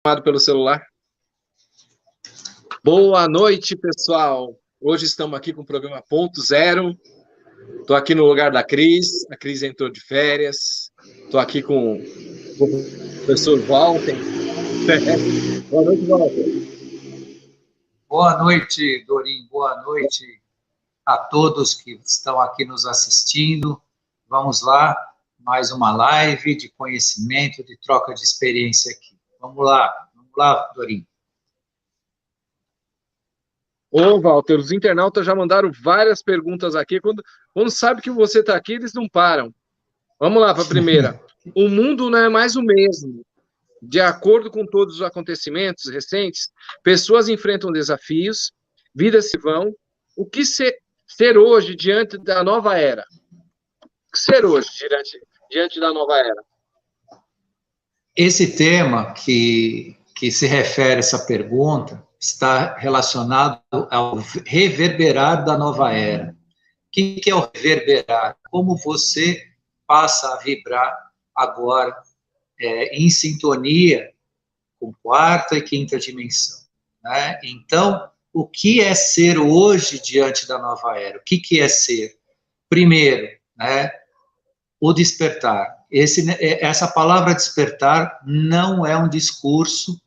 Pelo celular. Boa noite, pessoal. Hoje estamos aqui com o programa Ponto Zero. Estou aqui no lugar da Cris. A Cris entrou de férias. Estou aqui com o professor Walter. Boa noite, Walter. Boa noite, Dorim. Boa noite a todos que estão aqui nos assistindo. Vamos lá, mais uma live de conhecimento, de troca de experiência aqui. Vamos lá, Dorim. Ô, Walter, os internautas já mandaram várias perguntas aqui. Quando sabe que você está aqui, eles não param. Vamos lá para a primeira. O mundo não é mais o mesmo. De acordo com todos os acontecimentos recentes, pessoas enfrentam desafios, vidas se vão. O que ser hoje diante da nova era? O que ser hoje diante da nova era? Esse tema que se refere a essa pergunta está relacionado ao reverberar da nova era. O que é o reverberar? Como você passa a vibrar agora em sintonia com quarta e quinta dimensão, né? Então, o que é ser hoje diante da nova era? O que é ser? Primeiro, né, o despertar. Essa palavra despertar não é um discurso,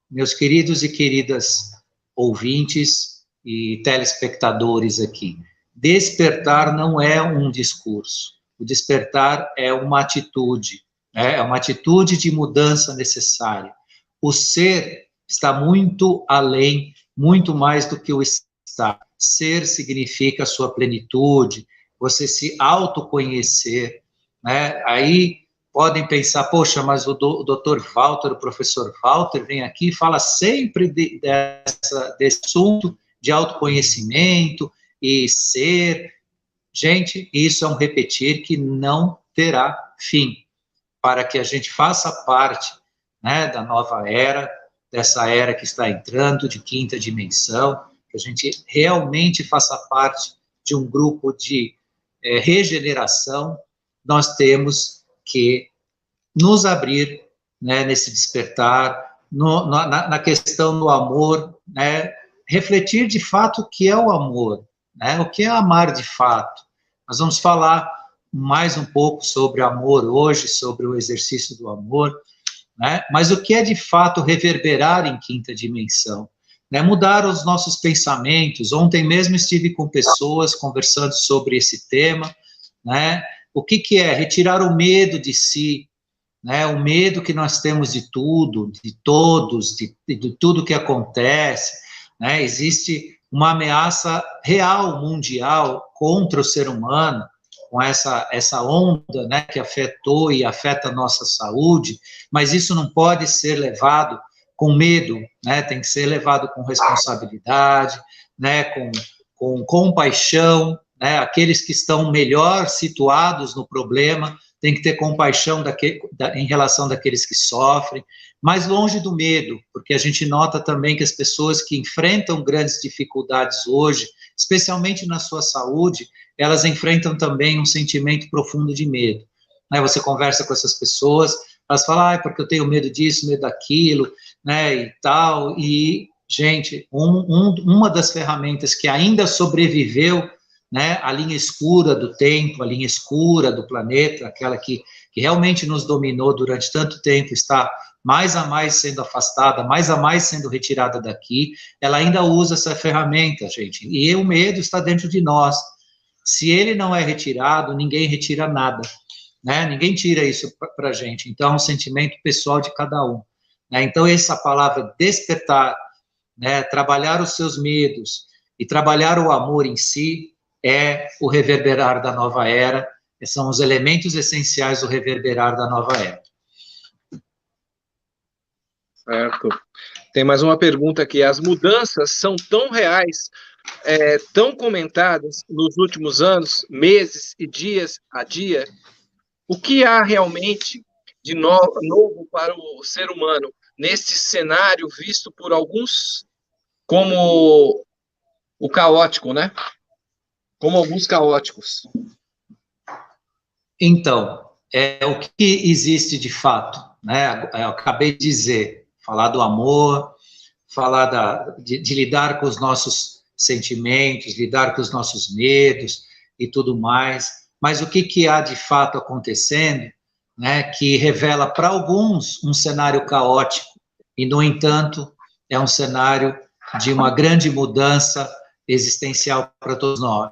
meus queridos e queridas ouvintes e telespectadores aqui. Despertar não é um discurso. O despertar é uma atitude, né? É uma atitude de mudança necessária. O ser está muito além, muito mais do que o estar. Ser significa a sua plenitude, você se autoconhecer, né? Aí podem pensar, poxa, mas o doutor Walter, o professor Walter, vem aqui e fala sempre desse assunto de autoconhecimento e ser. Gente, isso é um repetir que não terá fim. Para que a gente faça parte, né, da nova era, dessa era que está entrando, de quinta dimensão, que a gente realmente faça parte de um grupo de regeneração, nós temos que nos abrir, né, nesse despertar, na questão do amor, né, refletir de fato o que é o amor, né, o que é amar de fato. Nós vamos falar mais um pouco sobre amor hoje, sobre o exercício do amor, né, mas o que é de fato reverberar em quinta dimensão? Né, mudar os nossos pensamentos. Ontem mesmo estive com pessoas conversando sobre esse tema, né, o que é retirar o medo de si, né, o medo que nós temos de tudo, de todos, de tudo que acontece, né, existe uma ameaça real, mundial, contra o ser humano, com essa onda, né, que afetou e afeta a nossa saúde, mas isso não pode ser levado com medo, né, tem que ser levado com responsabilidade, né, com compaixão, né, aqueles que estão melhor situados no problema, tem que ter compaixão em relação daqueles que sofrem, mas longe do medo, porque a gente nota também que as pessoas que enfrentam grandes dificuldades hoje, especialmente na sua saúde, elas enfrentam também um sentimento profundo de medo. Né, você conversa com essas pessoas, elas falam, porque eu tenho medo disso, medo daquilo, né, e tal, e, gente, uma das ferramentas que ainda sobreviveu, né, a linha escura do tempo, a linha escura do planeta, aquela que realmente nos dominou durante tanto tempo, está mais a mais sendo afastada, mais a mais sendo retirada daqui, ela ainda usa essa ferramenta, gente, e o medo está dentro de nós. Se ele não é retirado, ninguém retira nada, né, ninguém tira isso para a gente, então é um sentimento pessoal de cada um, né, então essa palavra despertar, né, trabalhar os seus medos e trabalhar o amor em si, é o reverberar da nova era, são os elementos essenciais do reverberar da nova era. Certo. Tem mais uma pergunta aqui. As mudanças são tão reais, tão comentadas nos últimos anos, meses e dias a dia. O que há realmente de novo para o ser humano nesse cenário visto por alguns como o caótico, né? Como alguns caóticos. Então, o que existe de fato, né? Eu acabei de dizer, falar do amor, falar de lidar com os nossos sentimentos, lidar com os nossos medos e tudo mais. Mas o que há de fato acontecendo, né, que revela para alguns um cenário caótico, e, no entanto, é um cenário de uma grande mudança existencial para todos nós.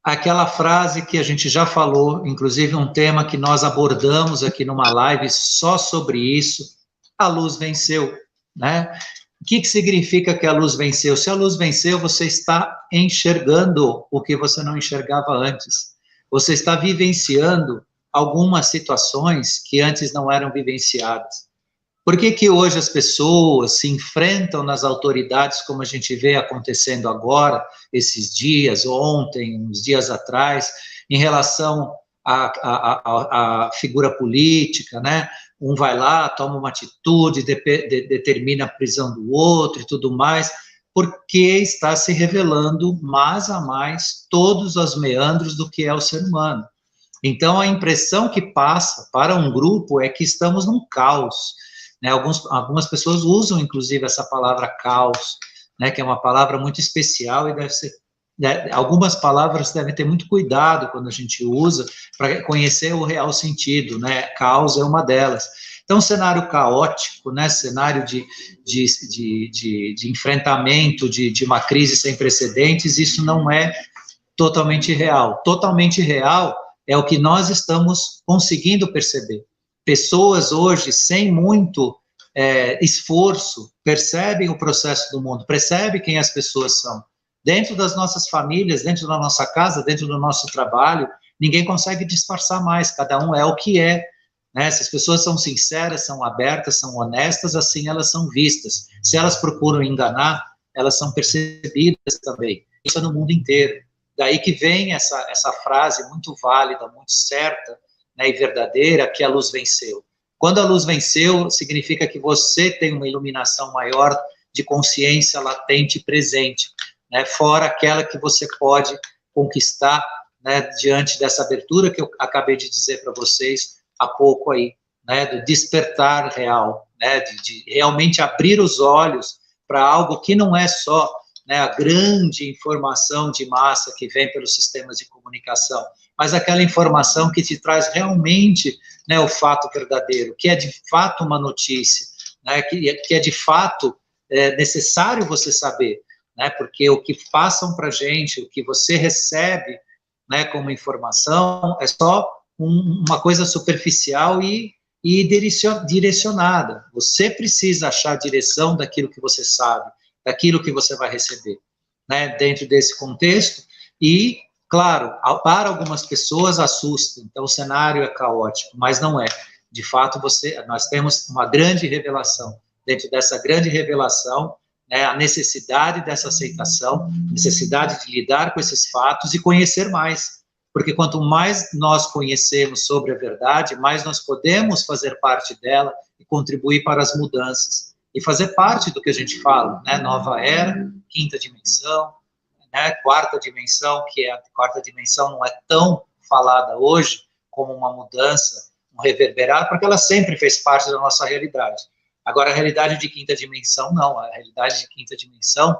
Aquela frase que a gente já falou, inclusive um tema que nós abordamos aqui numa live só sobre isso, a luz venceu, né? O que significa que a luz venceu? Se a luz venceu, você está enxergando o que você não enxergava antes. Você está vivenciando algumas situações que antes não eram vivenciadas. Por que hoje as pessoas se enfrentam nas autoridades, como a gente vê acontecendo agora, esses dias, ontem, uns dias atrás, em relação à figura política, né? Um vai lá, toma uma atitude, determina a prisão do outro e tudo mais, porque está se revelando mais a mais todos os meandros do que é o ser humano. Então, a impressão que passa para um grupo é que estamos num caos, né? Algumas pessoas usam, inclusive, essa palavra caos, né? Que é uma palavra muito especial e deve ser, né? Algumas palavras devem ter muito cuidado quando a gente usa para conhecer o real sentido, né? Caos é uma delas. Então, cenário caótico, né? Cenário de enfrentamento de uma crise sem precedentes, isso não é totalmente real. Totalmente real é o que nós estamos conseguindo perceber. Pessoas hoje, sem muito esforço, percebem o processo do mundo, percebem quem as pessoas são. Dentro das nossas famílias, dentro da nossa casa, dentro do nosso trabalho, ninguém consegue disfarçar mais, cada um é o que é, né? Se as pessoas são sinceras, são abertas, são honestas, assim elas são vistas. Se elas procuram enganar, elas são percebidas também. Isso é no mundo inteiro. Daí que vem essa frase muito válida, muito certa, né, e verdadeira, que a luz venceu. Quando a luz venceu, significa que você tem uma iluminação maior de consciência latente e presente, né, fora aquela que você pode conquistar, né, diante dessa abertura que eu acabei de dizer para vocês há pouco aí, né, do despertar real, né, de realmente abrir os olhos para algo que não é só, né, a grande informação de massa que vem pelos sistemas de comunicação, mas aquela informação que te traz realmente, né, o fato verdadeiro, que é de fato uma notícia, né, que é de fato necessário você saber, né, porque o que passam para a gente, o que você recebe, né, como informação, é só uma coisa superficial e direcionada. Você precisa achar a direção daquilo que você sabe, daquilo que você vai receber, né, dentro desse contexto. E, claro, para algumas pessoas assusta, então o cenário é caótico, mas não é. De fato, nós temos uma grande revelação. Dentro dessa grande revelação, né, a necessidade dessa aceitação, necessidade de lidar com esses fatos e conhecer mais. Porque quanto mais nós conhecemos sobre a verdade, mais nós podemos fazer parte dela e contribuir para as mudanças. E fazer parte do que a gente fala, né? Nova era, quinta dimensão, né? Quarta dimensão, que a quarta dimensão não é tão falada hoje como uma mudança, um reverberar, porque ela sempre fez parte da nossa realidade. Agora, a realidade de quinta dimensão, não. A realidade de quinta dimensão,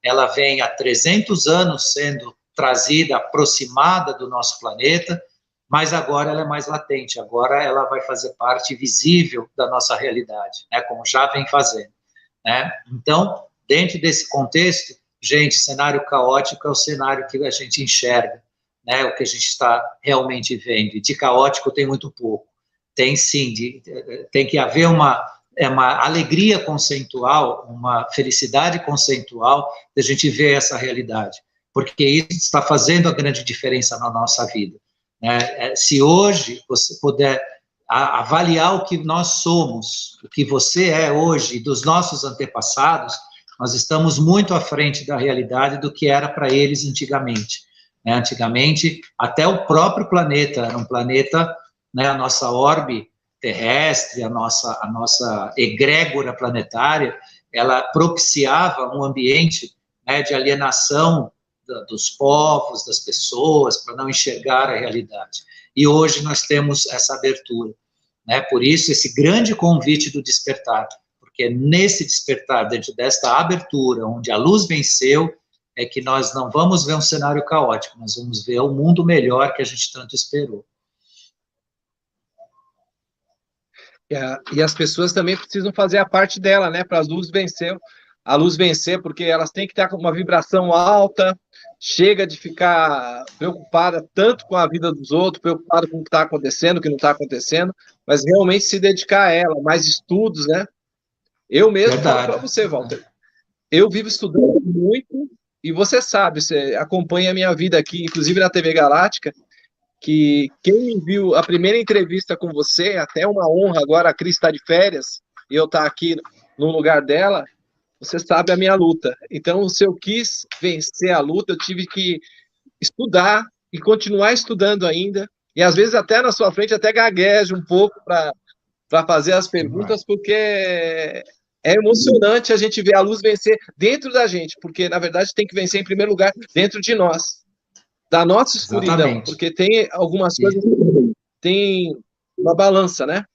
ela vem há 300 anos sendo trazida, aproximada do nosso planeta, mas agora ela é mais latente, agora ela vai fazer parte visível da nossa realidade, né, como já vem fazendo, né? Então, dentro desse contexto, gente, cenário caótico é o cenário que a gente enxerga, né, o que a gente está realmente vendo, e de caótico tem muito pouco, tem sim, tem que haver uma alegria conceitual, uma felicidade conceitual de a gente ver essa realidade, porque isso está fazendo a grande diferença na nossa vida. Se hoje você puder avaliar o que nós somos, o que você é hoje, dos nossos antepassados, nós estamos muito à frente da realidade do que era para eles antigamente. Antigamente, até o próprio planeta era um planeta, né, a nossa orbe terrestre, a nossa egrégora planetária, ela propiciava um ambiente, né, de alienação dos povos, das pessoas, para não enxergar a realidade. E hoje nós temos essa abertura, né? Por isso, esse grande convite do despertar, porque é nesse despertar, dentro desta abertura, onde a luz venceu, é que nós não vamos ver um cenário caótico, nós vamos ver o mundo melhor que a gente tanto esperou. E as pessoas também precisam fazer a parte dela, né, para a luz vencer, porque elas têm que estar com uma vibração alta, chega de ficar preocupada tanto com a vida dos outros, preocupada com o que está acontecendo, o que não está acontecendo, mas realmente se dedicar a ela, mais estudos, né? Eu mesmo falo para você, Walter, eu vivo estudando muito, e você sabe, você acompanha a minha vida aqui, inclusive na TV Galáctica, que quem me viu a primeira entrevista com você, até uma honra, agora a Cris está de férias, e eu estar aqui no lugar dela, você sabe a minha luta. Então, se eu quis vencer a luta, eu tive que estudar e continuar estudando ainda, e às vezes até na sua frente até gaguejo um pouco para fazer as perguntas, porque é emocionante a gente ver a luz vencer dentro da gente, porque na verdade tem que vencer em primeiro lugar dentro de nós, da nossa escuridão, exatamente, porque tem algumas coisas que tem uma balança, né?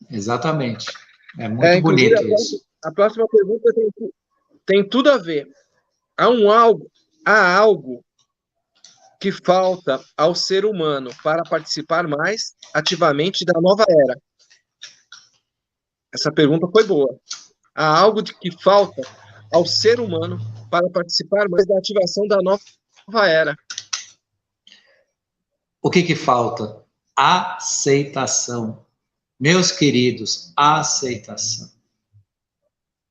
Exatamente. É muito bonito isso. A próxima pergunta tem tudo a ver. Há algo que falta ao ser humano para participar mais ativamente da nova era? Essa pergunta foi boa. Há algo que falta ao ser humano para participar mais da ativação da nova era? O que falta? Aceitação. Meus queridos, aceitação.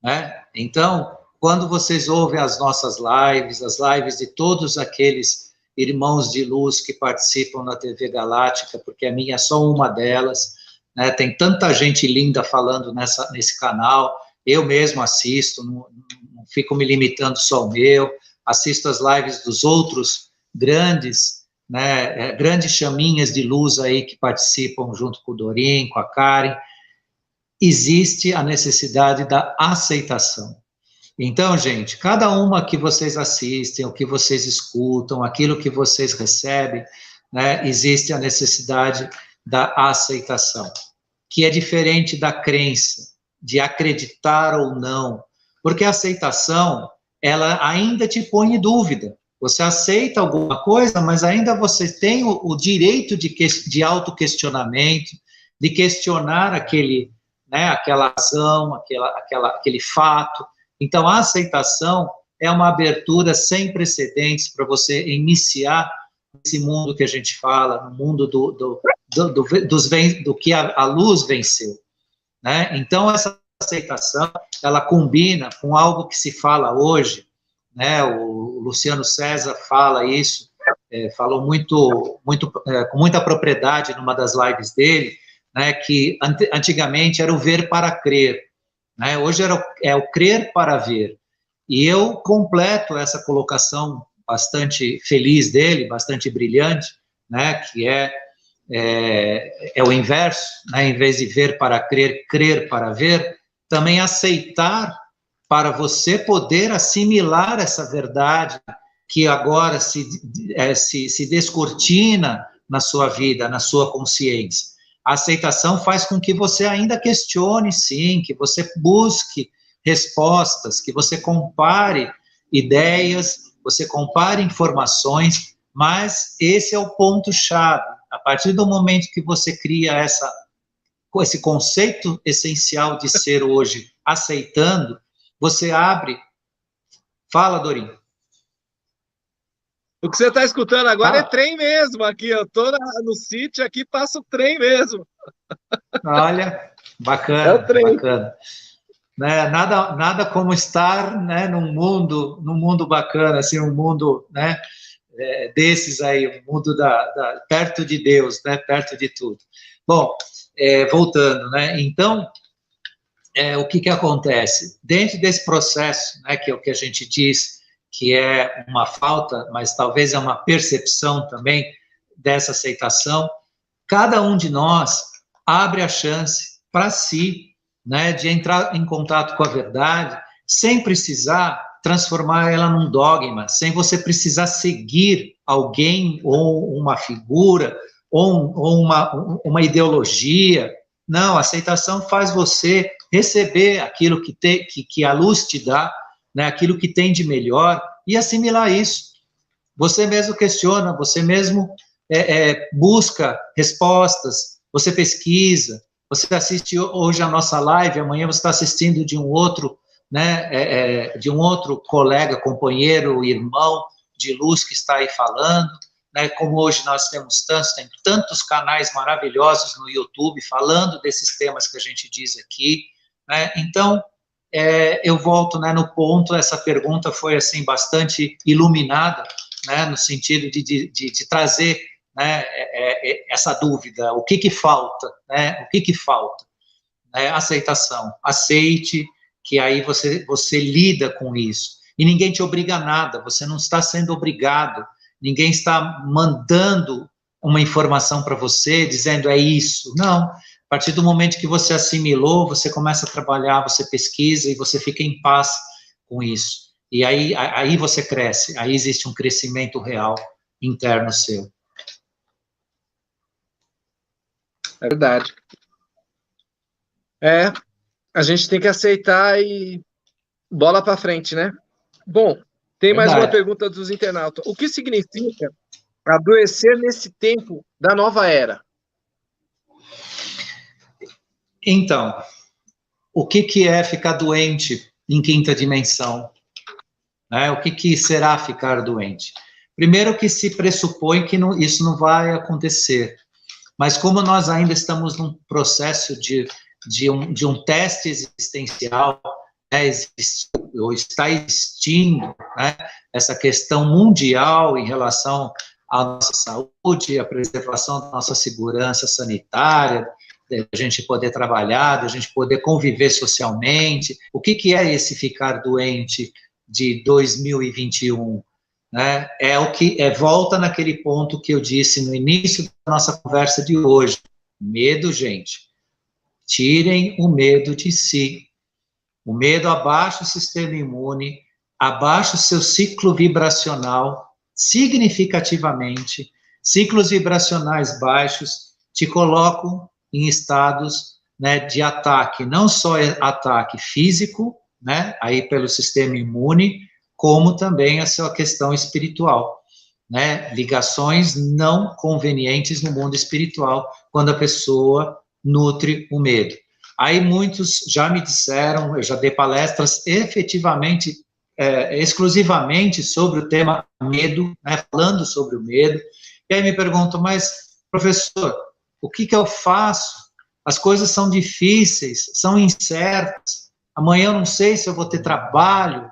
Né? Então, quando vocês ouvem as nossas lives, as lives de todos aqueles irmãos de luz que participam na TV Galáctica, porque a minha é só uma delas, né? Tem tanta gente linda falando nesse canal, eu mesmo assisto, não fico me limitando só ao meu, assisto as lives dos outros grandes, né, grandes chaminhas de luz aí que participam junto com o Dorim, com a Karen. Existe a necessidade da aceitação. Então, gente, cada uma que vocês assistem, o que vocês escutam, aquilo que vocês recebem, né, existe a necessidade da aceitação, que é diferente da crença, de acreditar ou não, porque a aceitação, ela ainda te põe em dúvida. Você aceita alguma coisa, mas ainda você tem o direito de autoquestionamento, de questionar aquela ação, aquele fato. Então, a aceitação é uma abertura sem precedentes para você iniciar esse mundo que a gente fala, no mundo do que a luz venceu. Né? Então, essa aceitação, ela combina com algo que se fala hoje, né? O Luciano César fala isso, falou com muita propriedade numa das lives dele, né, que antigamente era o ver para crer, né? Hoje é o crer para ver. E eu completo essa colocação bastante feliz dele, bastante brilhante, né, que é o inverso, né, em vez de ver para crer, crer para ver, também aceitar para você poder assimilar essa verdade que agora se descortina na sua vida, na sua consciência. A aceitação faz com que você ainda questione, sim, que você busque respostas, que você compare ideias, você compare informações, mas esse é o ponto-chave. A partir do momento que você cria esse conceito essencial de ser hoje, aceitando, você abre... Fala, Dorim. O que você está escutando agora é trem mesmo, aqui, eu estou no sítio, aqui passa o trem mesmo. Olha, bacana, bacana. Né, nada como estar, né, num mundo bacana, assim, um mundo, né, desses aí, um mundo perto de Deus, né, perto de tudo. Bom, voltando, né, então, o que acontece? Dentro desse processo, né, que é o que a gente diz que é uma falta, mas talvez é uma percepção também dessa aceitação, cada um de nós abre a chance para si, né, de entrar em contato com a verdade, sem precisar transformar ela num dogma, sem você precisar seguir alguém ou uma figura ou uma ideologia. Não, a aceitação faz você receber aquilo que a luz te dá, né, aquilo que tem de melhor, e assimilar isso. Você mesmo questiona, você mesmo busca respostas, você pesquisa, você assiste hoje a nossa live, amanhã você está assistindo de um outro, né, de um outro colega, companheiro, irmão de luz que está aí falando, né, como hoje nós tem tantos canais maravilhosos no YouTube falando desses temas que a gente diz aqui, né, então, eu volto, né, no ponto, essa pergunta foi, assim, bastante iluminada, né, no sentido de trazer, né, essa dúvida, o que falta, né, o que falta, né, aceitação, aceite, que aí você lida com isso, e ninguém te obriga a nada, você não está sendo obrigado, ninguém está mandando uma informação para você, dizendo é isso, não, a partir do momento que você assimilou, você começa a trabalhar, você pesquisa, e você fica em paz com isso, e aí você cresce, aí existe um crescimento real interno seu. É verdade. A gente tem que aceitar e bola para frente, né? Bom, tem mais uma pergunta dos internautas. O que significa adoecer nesse tempo da nova era? Então, o que é ficar doente em quinta dimensão? Né? O que será ficar doente? Primeiro que se pressupõe que isso não vai acontecer, mas como nós ainda estamos num processo de um teste existencial, né, ou está existindo, né, essa questão mundial em relação à nossa saúde, à preservação da nossa segurança sanitária, da gente poder trabalhar, da gente poder conviver socialmente. O que é esse ficar doente de 2021? Né? Volta naquele ponto que eu disse no início da nossa conversa de hoje. Medo, gente. Tirem o medo de si. O medo abaixa o sistema imune, abaixa o seu ciclo vibracional significativamente. Ciclos vibracionais baixos te colocam em estados, né, de ataque, não só ataque físico, né, aí pelo sistema imune, como também a sua questão espiritual, né, ligações não convenientes no mundo espiritual, quando a pessoa nutre o medo. Aí muitos já me disseram, eu já dei palestras efetivamente, exclusivamente sobre o tema medo, né, falando sobre o medo, e aí me perguntam, mas, professor, o que eu faço? As coisas são difíceis, são incertas, amanhã eu não sei se eu vou ter trabalho.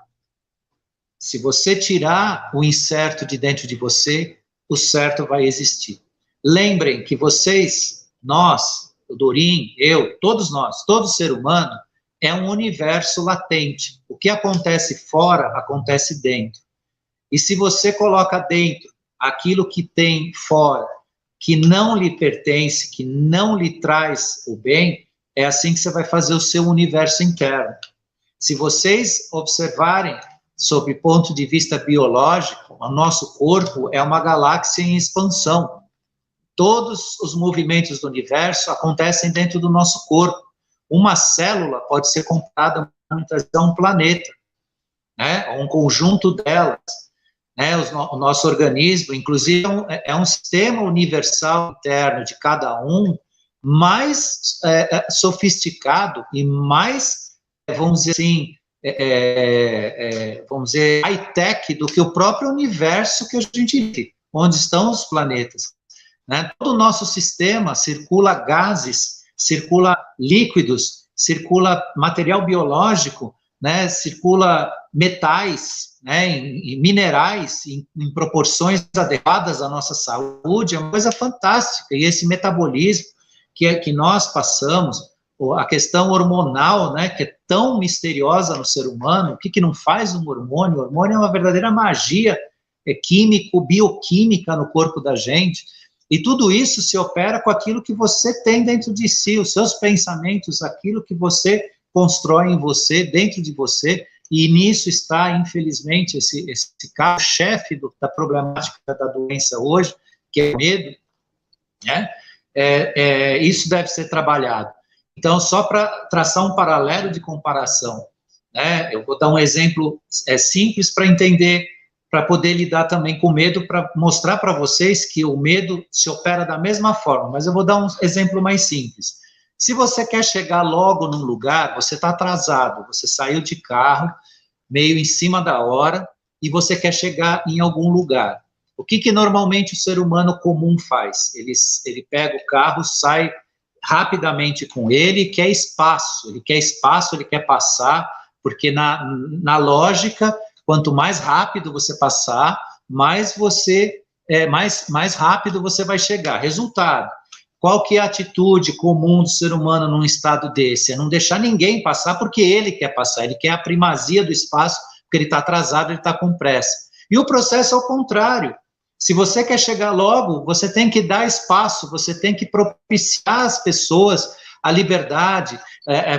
Se você tirar o incerto de dentro de você, o certo vai existir. Lembrem que vocês, nós, o Dorim, eu, todos nós, todo ser humano, é um universo latente. O que acontece fora, acontece dentro. E se você coloca dentro aquilo que tem fora, que não lhe pertence, que não lhe traz o bem, é assim que você vai fazer o seu universo interno. Se vocês observarem, sob ponto de vista biológico, o nosso corpo é uma galáxia em expansão. Todos os movimentos do universo acontecem dentro do nosso corpo. Uma célula pode ser comparada a um planeta, né? Um conjunto delas. Né? O nosso organismo, inclusive, é um sistema universal interno de cada um, mais sofisticado e mais, vamos dizer assim, vamos dizer, high-tech do que o próprio universo que a gente vive, onde estão os planetas. Né? Todo o nosso sistema circula gases, circula líquidos, circula material biológico, né? Circula metais, né? em minerais, em proporções adequadas à nossa saúde, é uma coisa fantástica. E esse metabolismo que nós passamos, a questão hormonal, né, que é tão misteriosa no ser humano, o que não faz um hormônio? O hormônio é uma verdadeira magia bioquímica no corpo da gente, e tudo isso se opera com aquilo que você tem dentro de si, os seus pensamentos, aquilo que você constrói em você, dentro de você, e nisso está, infelizmente, esse carro-chefe da problemática da doença hoje, que é o medo, né? Isso deve ser trabalhado. Então, só para traçar um paralelo de comparação, né? Eu vou dar um exemplo simples para entender, para poder lidar também com medo, para mostrar para vocês que o medo se opera da mesma forma, mas eu vou dar um exemplo mais simples. Se você quer chegar logo num lugar, você está atrasado, você saiu de carro, meio em cima da hora, e você quer chegar em algum lugar. O que normalmente o ser humano comum faz? Ele pega o carro, sai rapidamente com ele, ele quer espaço, ele quer passar, porque na lógica, quanto mais rápido você passar, mais rápido você vai chegar. Resultado, qual que é a atitude comum do ser humano num estado desse? É não deixar ninguém passar porque ele quer passar, ele quer a primazia do espaço, porque ele está atrasado, ele está com pressa. E o processo é o contrário. Se você quer chegar logo, você tem que dar espaço, você tem que propiciar às pessoas a liberdade,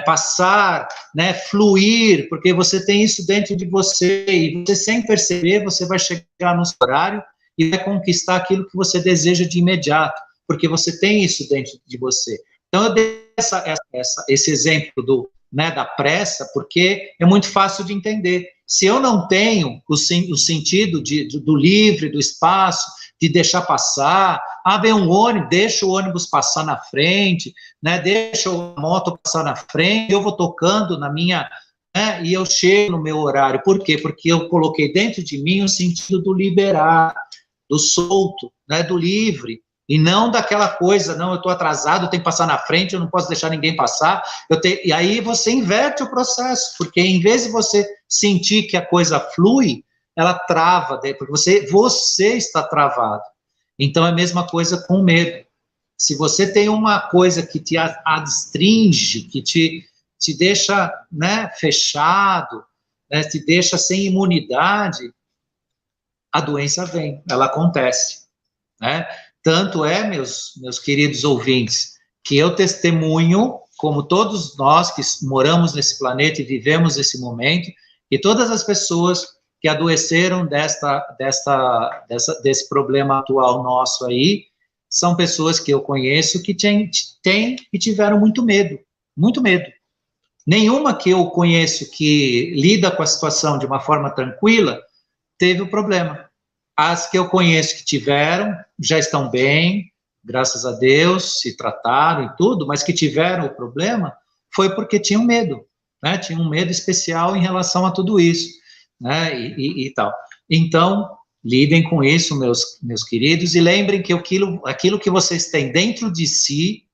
passar, né, fluir, porque você tem isso dentro de você, e você, sem perceber, você vai chegar no horário e vai conquistar aquilo que você deseja de imediato, porque você tem isso dentro de você. Então, eu dei esse exemplo da pressa, porque é muito fácil de entender. Se eu não tenho o sentido do livre, do espaço, de deixar passar, vem um ônibus, deixa o ônibus passar na frente, né, deixa a moto passar na frente, eu vou tocando na minha, né, e eu chego no meu horário. Por quê? Porque eu coloquei dentro de mim o sentido do liberar, do solto, né, do livre, e não daquela coisa, não, eu estou atrasado, eu tenho que passar na frente, eu não posso deixar ninguém passar, e aí você inverte o processo, porque em vez de você sentir que a coisa flui, ela trava, porque você está travado. Então, é a mesma coisa com o medo. Se você tem uma coisa que te adstringe, que te deixa, né, fechado, né, te deixa sem imunidade, a doença vem, ela acontece, né? Tanto é, meus queridos ouvintes, que eu testemunho, como todos nós que moramos nesse planeta e vivemos esse momento, e todas as pessoas que adoeceram desse problema atual nosso aí, são pessoas que eu conheço que têm e tiveram muito medo. Nenhuma que eu conheço que lida com a situação de uma forma tranquila, teve o problema. As que eu conheço que tiveram, já estão bem, graças a Deus, se trataram e tudo, mas que tiveram o problema, foi porque tinham medo, né? Tinham um medo especial em relação a tudo isso, né? E tal. Então, lidem com isso, meus queridos, e lembrem que aquilo que vocês têm dentro de si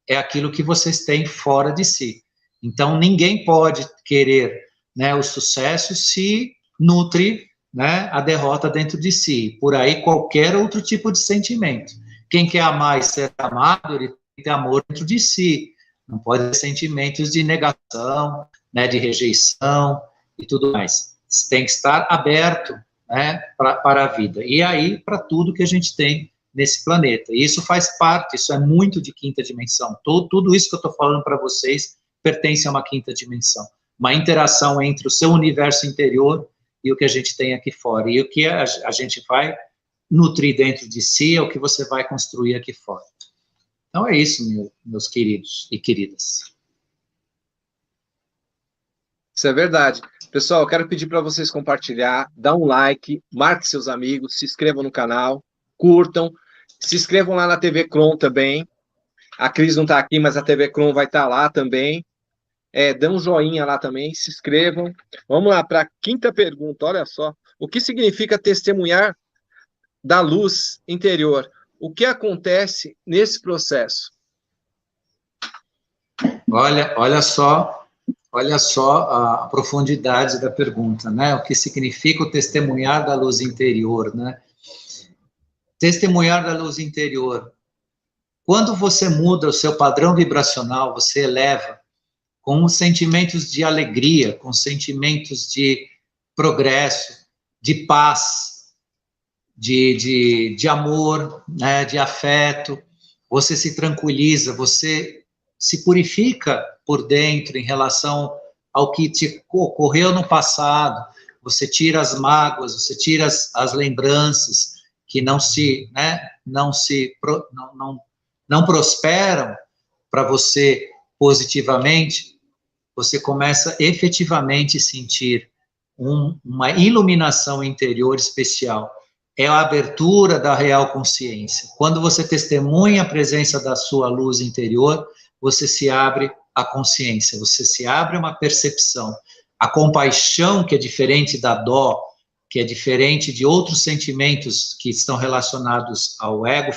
é aquilo que vocês têm fora de si. Então, ninguém pode querer, né, o sucesso se nutre, né, a derrota dentro de si. Por aí, qualquer outro tipo de sentimento. Quem quer amar e ser amado, ele tem que ter amor dentro de si. Não pode ter sentimentos de negação, né, de rejeição e tudo mais. Você tem que estar aberto, né, para a vida. E aí, para tudo que a gente tem nesse planeta. E isso faz parte, isso é muito de quinta dimensão. Tudo isso que eu estou falando para vocês pertence a uma quinta dimensão. Uma interação entre o seu universo interior e o que a gente tem aqui fora. E o que a gente vai nutrir dentro de si é o que você vai construir aqui fora. Então é isso, meus queridos e queridas. Isso é verdade. Pessoal, eu quero pedir para vocês compartilhar, dar um like, marque seus amigos, se inscrevam no canal, curtam, se inscrevam lá na TV Kron também. A Cris não está aqui, mas a TV Kron vai estar lá também. Dê um joinha lá também, se inscrevam. Vamos lá para a quinta pergunta, olha só. O que significa testemunhar da luz interior? O que acontece nesse processo? Olha só a profundidade da pergunta, né? O que significa o testemunhar da luz interior, né? Testemunhar da luz interior. Quando você muda o seu padrão vibracional, você eleva com sentimentos de alegria, com sentimentos de progresso, de paz, de amor, né, de afeto, você se tranquiliza, você se purifica por dentro em relação ao que te ocorreu no passado, você tira as mágoas, você tira as lembranças que não prosperam para você positivamente, você começa efetivamente a sentir uma iluminação interior especial. É a abertura da real consciência. Quando você testemunha a presença da sua luz interior, você se abre à consciência, você se abre a uma percepção. A compaixão, que é diferente da dó, que é diferente de outros sentimentos que estão relacionados ao ego,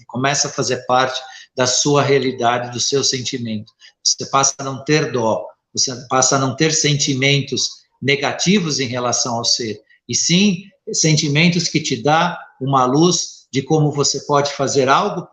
começa a fazer parte da sua realidade, do seu sentimento. Você passa a não ter dó, você passa a não ter sentimentos negativos em relação ao ser, e sim sentimentos que te dá uma luz de como você pode fazer algo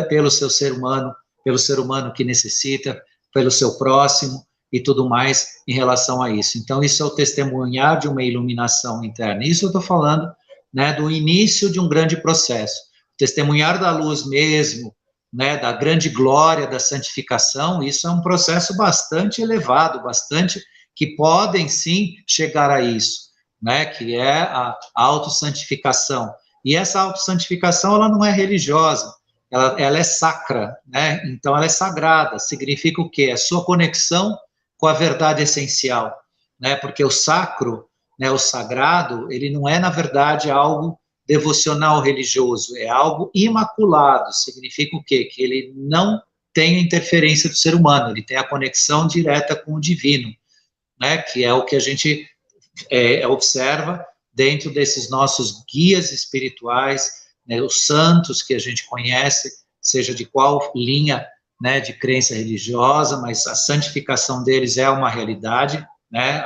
pelo seu ser humano, pelo ser humano que necessita, pelo seu próximo e tudo mais em relação a isso. Então, isso é o testemunhar de uma iluminação interna. Isso eu estou falando, né, do início de um grande processo. Testemunhar da luz mesmo, né, da grande glória, da santificação, isso é um processo bastante elevado, bastante que podem, sim, chegar a isso, né, que é a autossantificação. E essa autossantificação, ela não é religiosa, ela é sacra, né, então ela é sagrada, significa o quê? A sua conexão com a verdade essencial, né, porque o sacro, né, o sagrado, ele não é, na verdade, algo devocional religioso, é algo imaculado, significa o quê? Que ele não tem a interferência do ser humano, ele tem a conexão direta com o divino, né, que é o que a gente observa dentro desses nossos guias espirituais, né, os santos que a gente conhece, seja de qual linha, né, de crença religiosa, mas a santificação deles é uma realidade, né,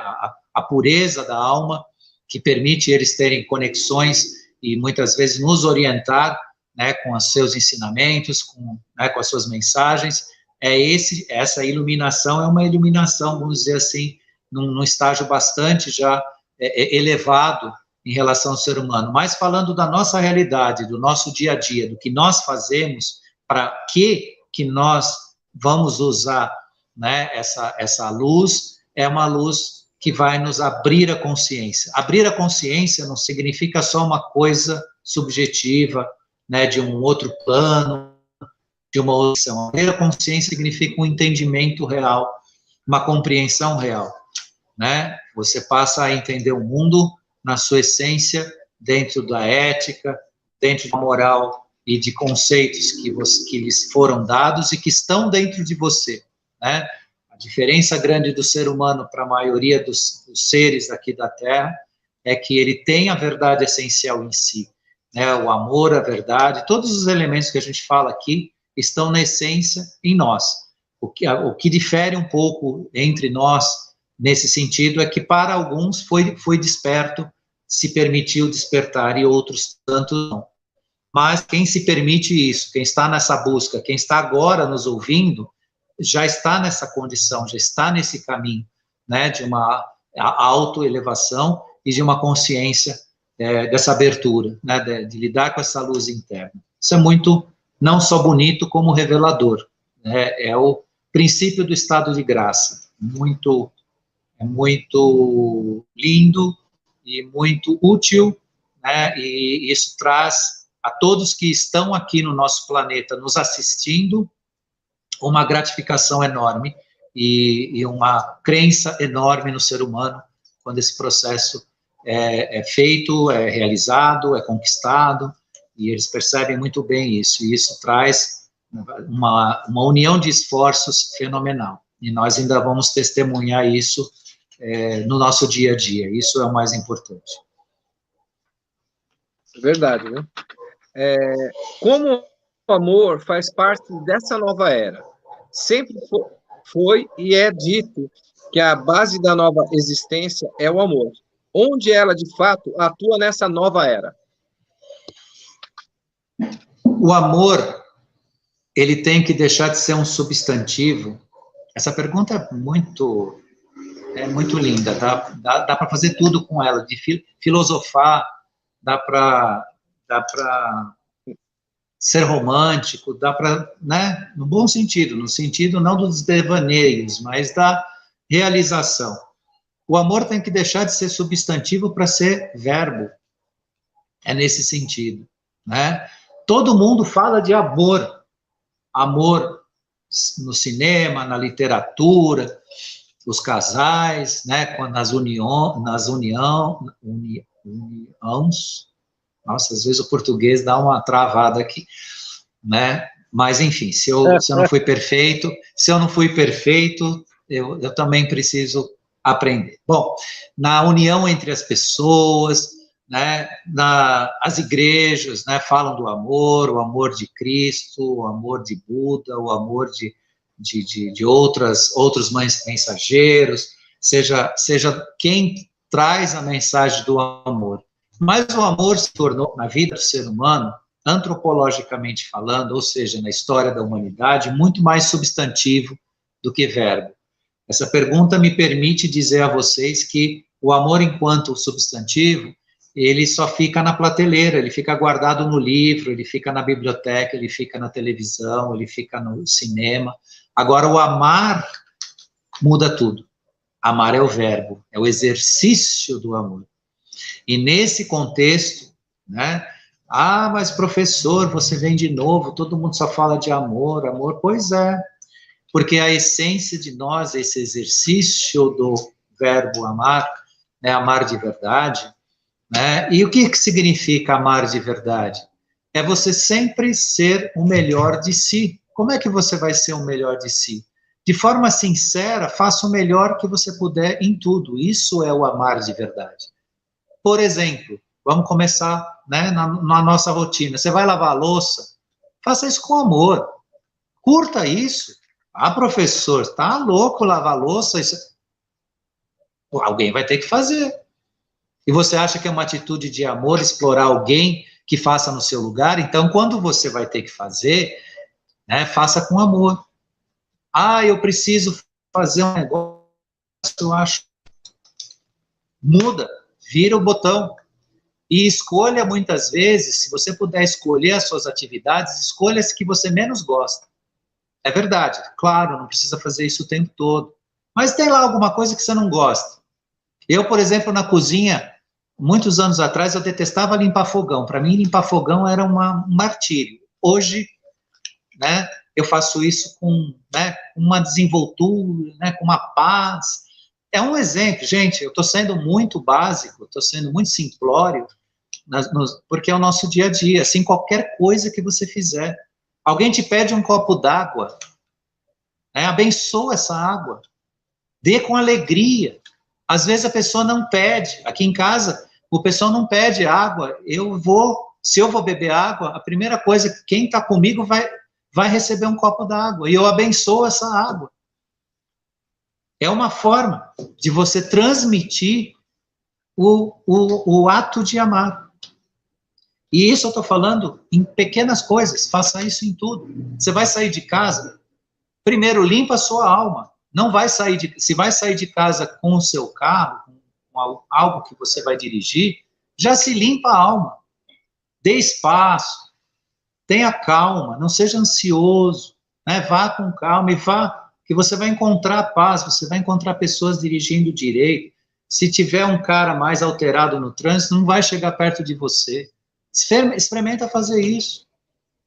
a pureza da alma, que permite eles terem conexões e muitas vezes nos orientar, né, com os seus ensinamentos, né, com as suas mensagens. Essa iluminação é uma iluminação, vamos dizer assim, num estágio bastante já elevado em relação ao ser humano. Mas falando da nossa realidade, do nosso dia a dia, do que nós fazemos, para que nós vamos usar, né, essa luz, é uma luz que vai nos abrir a consciência. Abrir a consciência não significa só uma coisa subjetiva, né, de um outro plano, de uma outra ação. Abrir a consciência significa um entendimento real, uma compreensão real, né? Você passa a entender o mundo na sua essência, dentro da ética, dentro da moral e de conceitos que lhes foram dados e que estão dentro de você, né? A diferença grande do ser humano para a maioria dos seres aqui da Terra é que ele tem a verdade essencial em si, né? O amor, a verdade, todos os elementos que a gente fala aqui estão na essência em nós. O que difere um pouco entre nós nesse sentido é que para alguns foi desperto, se permitiu despertar e outros tanto não. Mas quem se permite isso, quem está nessa busca, quem está agora nos ouvindo, já está nessa condição, já está nesse caminho, né, de uma autoelevação e de uma consciência dessa abertura, né, de lidar com essa luz interna. Isso é muito, não só bonito, como revelador, né, é o princípio do estado de graça, muito lindo e muito útil, né, e isso traz a todos que estão aqui no nosso planeta nos assistindo uma gratificação enorme e uma crença enorme no ser humano quando esse processo é feito, é realizado, é conquistado, e eles percebem muito bem isso, e isso traz uma união de esforços fenomenal, e nós ainda vamos testemunhar isso no nosso dia a dia, isso é o mais importante. É verdade, né? Como o amor faz parte dessa nova era, sempre foi e é dito que a base da nova existência é o amor. Onde ela, de fato, atua nessa nova era? O amor, ele tem que deixar de ser um substantivo. Essa pergunta é muito linda, dá para fazer tudo com ela, de filosofar, dá para ser romântico, dá para, né, no bom sentido, no sentido não dos devaneios, mas da realização. O amor tem que deixar de ser substantivo para ser verbo, é nesse sentido, né? Todo mundo fala de amor, no cinema, na literatura, os casais, né, uniões. Nossa, às vezes o português dá uma travada aqui, né? Mas, enfim, se eu não fui perfeito, eu também preciso aprender. Bom, na união entre as pessoas, né, as igrejas, né, falam do amor, o amor de Cristo, o amor de Buda, o amor de outros mensageiros, seja quem traz a mensagem do amor. Mas o amor se tornou, na vida do ser humano, antropologicamente falando, ou seja, na história da humanidade, muito mais substantivo do que verbo. Essa pergunta me permite dizer a vocês que o amor enquanto substantivo, ele só fica na prateleira, ele fica guardado no livro, ele fica na biblioteca, ele fica na televisão, ele fica no cinema. Agora, o amar muda tudo. Amar é o verbo, é o exercício do amor. E nesse contexto, né? Ah, mas professor, você vem de novo, todo mundo só fala de amor, amor. Pois é, porque a essência de nós, esse exercício do verbo amar, né, amar de verdade, né? E o que significa amar de verdade? É você sempre ser o melhor de si. Como é que você vai ser o melhor de si? De forma sincera, faça o melhor que você puder em tudo. Isso é o amar de verdade. Por exemplo, vamos começar, né, na nossa rotina. Você vai lavar a louça, faça isso com amor. Curta isso. Ah, professor, tá louco lavar a louça? Isso... Alguém vai ter que fazer. E você acha que é uma atitude de amor explorar alguém que faça no seu lugar? Então, quando você vai ter que fazer, né, faça com amor. Ah, eu preciso fazer um negócio, eu acho. Muda, vira o botão. E escolha, muitas vezes, se você puder escolher as suas atividades, escolha as que você menos gosta. É verdade, claro, não precisa fazer isso o tempo todo. Mas tem lá alguma coisa que você não gosta. Eu, por exemplo, na cozinha, muitos anos atrás, eu detestava limpar fogão. Para mim, limpar fogão era um martírio. Hoje, né, eu faço isso com, né, uma desenvoltura, né, com uma paz. É um exemplo, gente, eu estou sendo muito básico, estou sendo muito simplório, porque é o nosso dia a dia, assim, qualquer coisa que você fizer. Alguém te pede um copo d'água, né, abençoa essa água, dê com alegria. Às vezes a pessoa não pede, aqui em casa, o pessoal não pede água, se eu vou beber água, a primeira coisa, quem está comigo vai receber um copo d'água, e eu abençoo essa água. É uma forma de você transmitir o ato de amar. E isso eu estou falando em pequenas coisas, faça isso em tudo. Você vai sair de casa, primeiro limpa a sua alma. Não vai sair se vai sair de casa com o seu carro, com algo que você vai dirigir, já se limpa a alma. Dê espaço, tenha calma, não seja ansioso, né? Vá com calma e vá, que você vai encontrar paz, você vai encontrar pessoas dirigindo direito. Se tiver um cara mais alterado no trânsito, não vai chegar perto de você. Experimenta fazer isso.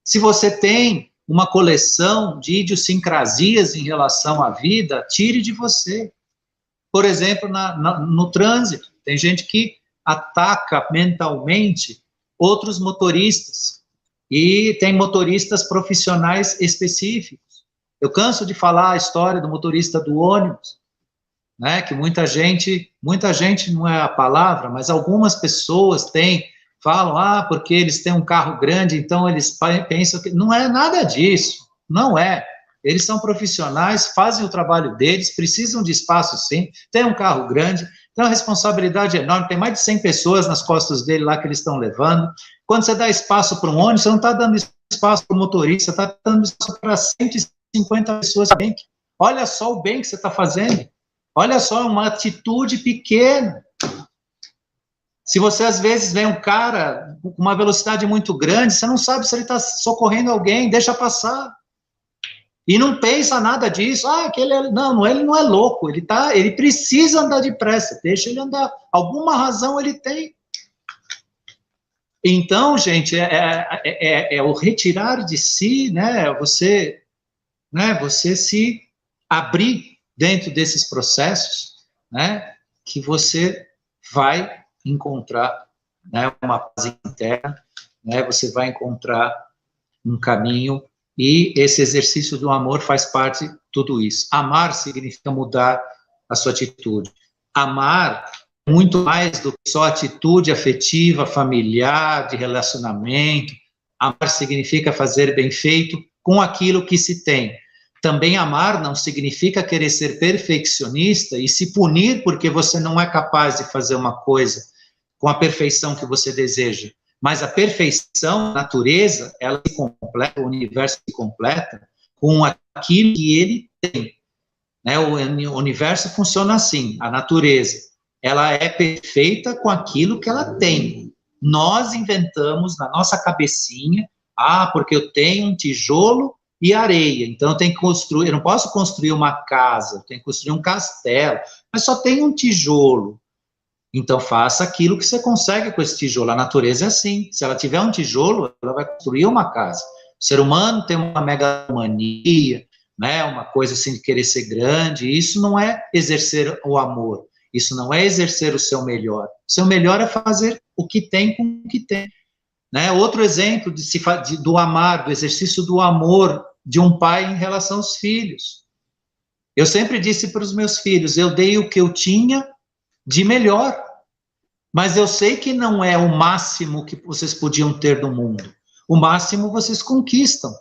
Se você tem uma coleção de idiosincrasias em relação à vida, tire de você. Por exemplo, no trânsito, tem gente que ataca mentalmente outros motoristas, e tem motoristas profissionais específicos. Eu canso de falar a história do motorista do ônibus, né, que muita gente não é a palavra, mas algumas pessoas falam, porque eles têm um carro grande, então eles pensam que... Não é nada disso, não é. Eles são profissionais, fazem o trabalho deles, precisam de espaço sim, tem um carro grande, tem uma responsabilidade enorme, tem mais de 100 pessoas nas costas dele lá que eles estão levando. Quando você dá espaço para um ônibus, você não está dando espaço para o motorista, você está dando espaço para 150 pessoas. Olha só o bem que você está fazendo. Olha só, uma atitude pequena. Se você, às vezes, vê um cara com uma velocidade muito grande, você não sabe se ele está socorrendo alguém, deixa passar. E não pensa nada disso. Ele não é louco, ele precisa andar depressa, deixa ele andar. Alguma razão ele tem. Então, gente, é o retirar de si, né? Você né? Você se abrir dentro desses processos, né? Que você vai encontrar, né, uma paz interna, né? Você vai encontrar um caminho, e esse exercício do amor faz parte de tudo isso. Amar significa mudar a sua atitude. Amar é muito mais do que só atitude afetiva, familiar, de relacionamento. Amar significa fazer bem feito com aquilo que se tem. Também amar não significa querer ser perfeccionista e se punir porque você não é capaz de fazer uma coisa com a perfeição que você deseja. Mas a perfeição, a natureza, ela se completa, o universo se completa com aquilo que ele tem. Né? O universo funciona assim, a natureza, ela é perfeita com aquilo que ela tem. Nós inventamos na nossa cabecinha, porque eu tenho um tijolo e areia, então eu tenho que construir, eu não posso construir uma casa, eu tenho que construir um castelo, mas só tem um tijolo. Então, faça aquilo que você consegue com esse tijolo. A natureza é assim. Se ela tiver um tijolo, ela vai construir uma casa. O ser humano tem uma megalomania, né, uma coisa assim de querer ser grande. Isso não é exercer o amor. Isso não é exercer o seu melhor. O seu melhor é fazer o que tem com o que tem. Né? Outro exemplo do amar, do exercício do amor de um pai em relação aos filhos. Eu sempre disse para os meus filhos, eu dei o que eu tinha de melhor, mas eu sei que não é o máximo que vocês podiam ter no mundo. O máximo vocês conquistam,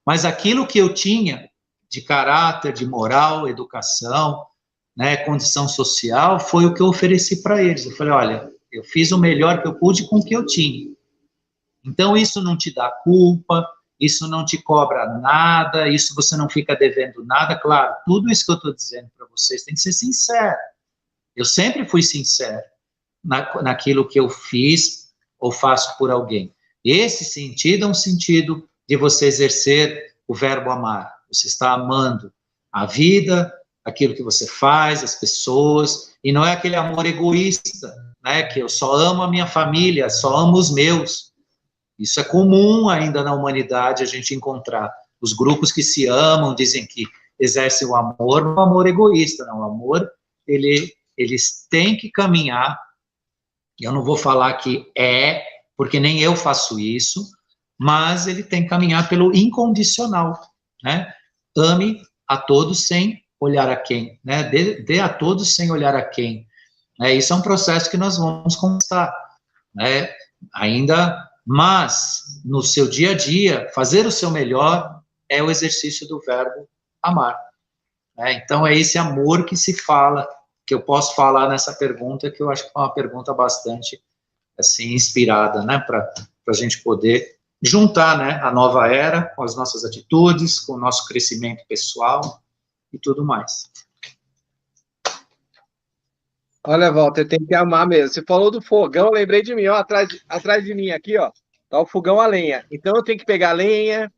mas aquilo que eu tinha de caráter, de moral, educação, né, condição social, foi o que eu ofereci para eles. Eu falei, olha, eu fiz o melhor que eu pude com o que eu tinha. Então isso não te dá culpa, isso não te cobra nada, isso você não fica devendo nada. Claro, tudo isso que eu estou dizendo para vocês tem que ser sincero. Eu sempre fui sincero naquilo que eu fiz ou faço por alguém. Esse sentido é um sentido de você exercer o verbo amar. Você está amando a vida, aquilo que você faz, as pessoas, e não é aquele amor egoísta, né, que eu só amo a minha família, só amo os meus. Isso é comum ainda na humanidade a gente encontrar. Os grupos que se amam dizem que exercem o amor, não é um amor egoísta, não. O amor, eles têm que caminhar. Eu não vou falar que porque nem eu faço isso, mas ele tem que caminhar pelo incondicional, né? Ame a todos sem olhar a quem, né? Dê a todos sem olhar a quem. Isso é um processo que nós vamos conquistar, né? Ainda, mas no seu dia a dia, fazer o seu melhor é o exercício do verbo amar. Né? Então é esse amor que se fala, que eu posso falar nessa pergunta, que eu acho que é uma pergunta bastante, assim, inspirada, né, para a gente poder juntar, né, a nova era com as nossas atitudes, com o nosso crescimento pessoal e tudo mais. Olha, Walter, tem que amar mesmo. Você falou do fogão, lembrei de mim, ó, atrás de mim aqui, ó, tá o fogão a lenha. Então eu tenho que pegar a lenha,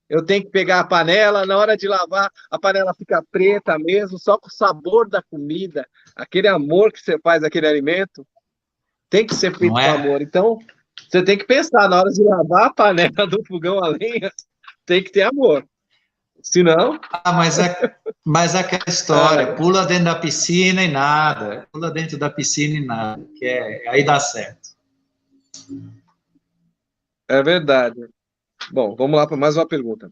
eu tenho que pegar a panela, na hora de lavar, a panela fica preta mesmo, só com o sabor da comida, aquele amor que você faz aquele alimento, tem que ser feito Não com é? amor. Então, você tem que pensar, na hora de lavar a panela do fogão a lenha, tem que ter amor. Senão... Mas é aquela história, pula dentro da piscina e nada, pula dentro da piscina e nada, aí dá certo. É verdade. Bom, vamos lá para mais uma pergunta.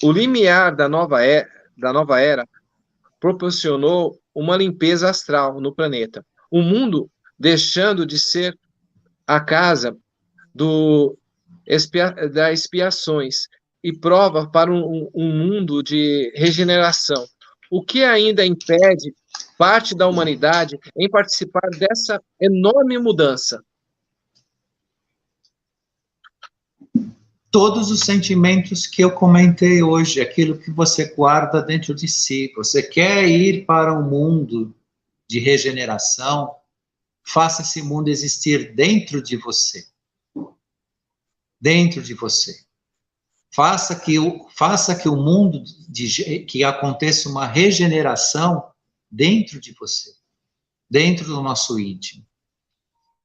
O limiar da nova era proporcionou uma limpeza astral no planeta. O mundo deixando de ser a casa das expiações e prova para um mundo de regeneração. O que ainda impede parte da humanidade em participar dessa enorme mudança? Todos os sentimentos que eu comentei hoje, aquilo que você guarda dentro de si. Você quer ir para um mundo de regeneração, faça esse mundo existir dentro de você. Dentro de você. Faça que o mundo, que aconteça uma regeneração dentro de você, dentro do nosso íntimo.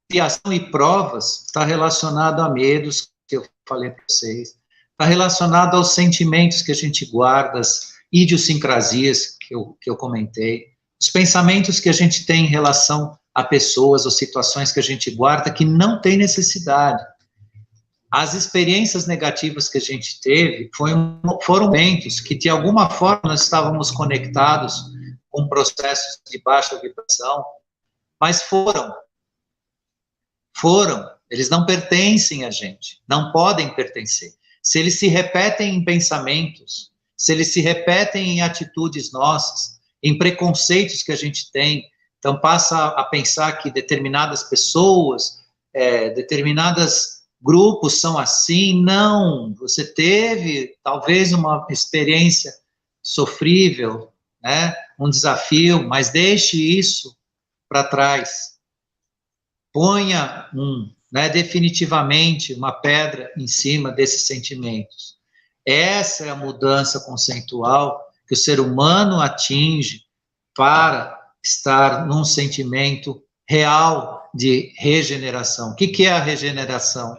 Expiação e provas está relacionado a medos, que eu falei para vocês, está relacionado aos sentimentos que a gente guarda, as idiosincrasias que eu comentei, os pensamentos que a gente tem em relação a pessoas ou situações que a gente guarda que não tem necessidade. As experiências negativas que a gente teve foram momentos que, de alguma forma, nós estávamos conectados com processos de baixa vibração, mas eles não pertencem a gente, não podem pertencer. Se eles se repetem em pensamentos, se eles se repetem em atitudes nossas, em preconceitos que a gente tem, então passa a pensar que determinadas pessoas, determinados grupos são assim. Não, você teve talvez uma experiência sofrível, né, um desafio, mas deixe isso para trás. Ponha definitivamente uma pedra em cima desses sentimentos. Essa é a mudança conceitual que o ser humano atinge para estar num sentimento real de regeneração. O que é a regeneração?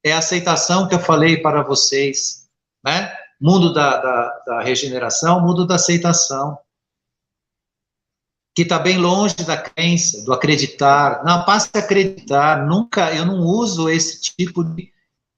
É a aceitação que eu falei para vocês, né? Mundo da regeneração, mundo da aceitação, que está bem longe da crença, do acreditar. Não, passe a acreditar. Nunca, eu não uso esse tipo de